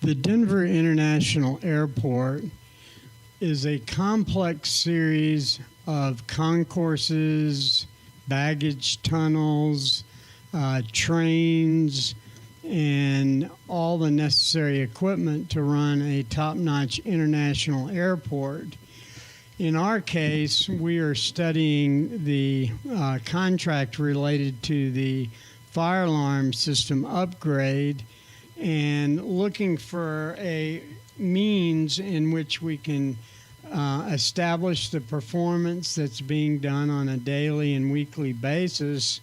The Denver International Airport is a complex series of concourses, baggage tunnels, trains, and all the necessary equipment to run a top-notch international airport. In our case, we are studying the contract related to the fire alarm system upgrade and looking for a means in which we can establish the performance that's being done on a daily and weekly basis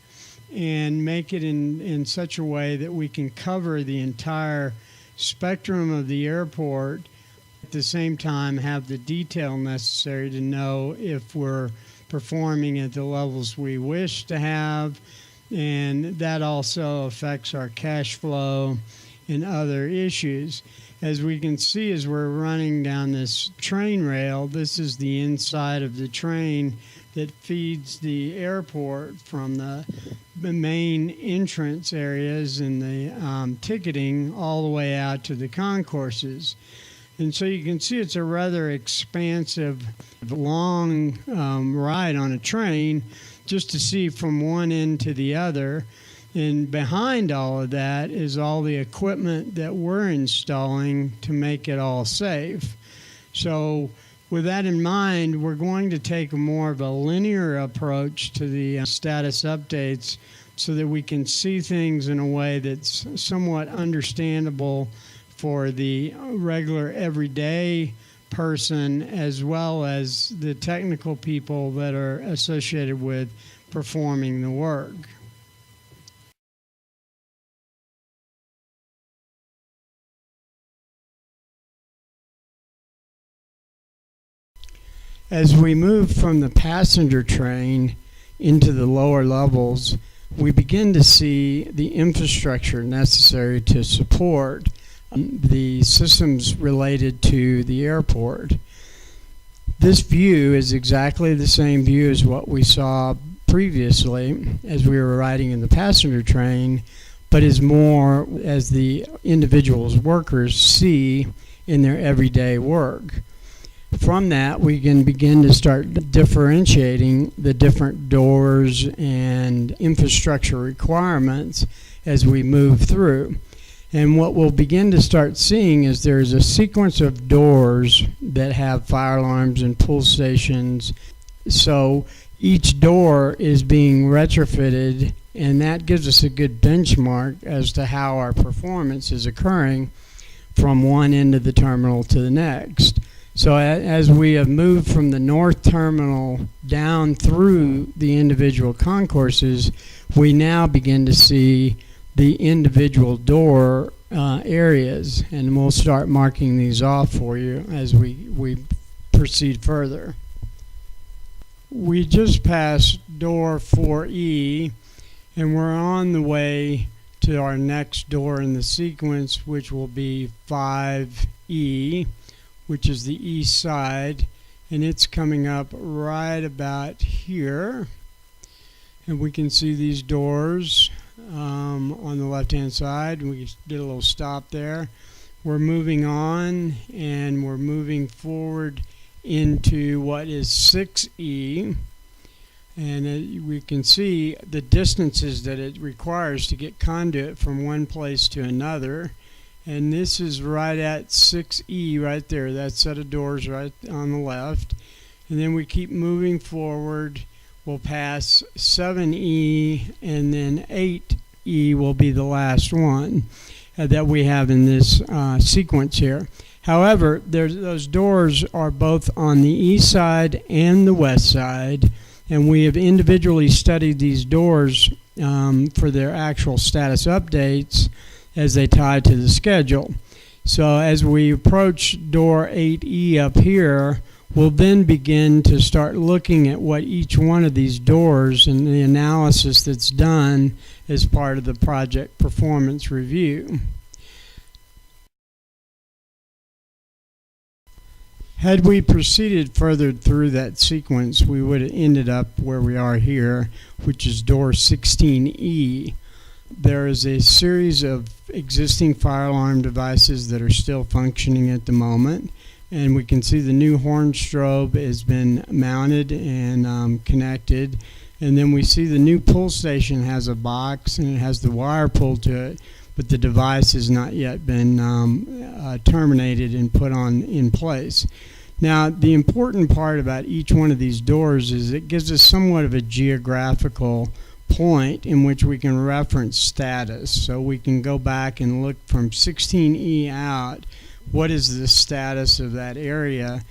and make it in such a way that we can cover the entire spectrum of the airport, at the same time have the detail necessary to know if we're performing at the levels we wish to have, and that also affects our cash flow and other issues. As we can see as we're running down this train rail, this is the inside of the train that feeds the airport from the main entrance areas and the ticketing all the way out to the concourses. And so you can see it's a rather expansive, long ride on a train just to see from one end to the other. And behind all of that is all the equipment that we're installing to make it all safe. So with that in mind, we're going to take more of a linear approach to the status updates so that we can see things in a way that's somewhat understandable for the regular everyday person as well as the technical people that are associated with performing the work. As we move from the passenger train into the lower levels, we begin to see the infrastructure necessary to support the systems related to the airport. This view is exactly the same view as what we saw previously as we were riding in the passenger train, but is more as the individuals workers see in their everyday work. From that, we can begin to start differentiating the different doors and infrastructure requirements as we move through. And what we'll begin to start seeing is there's a sequence of doors that have fire alarms and pull stations. So each door is being retrofitted, and that gives us a good benchmark as to how our performance is occurring from one end of the terminal to the next. So as we have moved from the north terminal down through the individual concourses, we now begin to see the individual door areas, and we'll start marking these off for you as we proceed further. We just passed door 4E, and we're on the way to our next door in the sequence, which will be 5E, which is the east side, and it's coming up right about here. And we can see these doors on the left-hand side. We did a little stop there. We're moving on, and we're moving forward into what is 6E. And we can see the distances that it requires to get conduit from one place to another. And this is right at 6E right there, that set of doors right on the left. And then we keep moving forward. We'll pass 7E, and then 8E will be the last one that we have in this sequence here. However, those doors are both on the east side and the west side, and we have individually studied these doors for their actual status updates as they tie to the schedule. So as we approach door 8E up here, we'll then begin to start looking at what each one of these doors and the analysis that's done as part of the project performance review. Had we proceeded further through that sequence, we would have ended up where we are here, which is door 16E. There is a series of existing fire alarm devices that are still functioning at the moment, and we can see the new horn strobe has been mounted and connected, and then we see the new pull station has a box and it has the wire pulled to it, but the device has not yet been terminated and put in place. Now, the important part about each one of these doors is it gives us somewhat of a geographical point in which we can reference status. So we can go back and look from 16E out, what is the status of that area,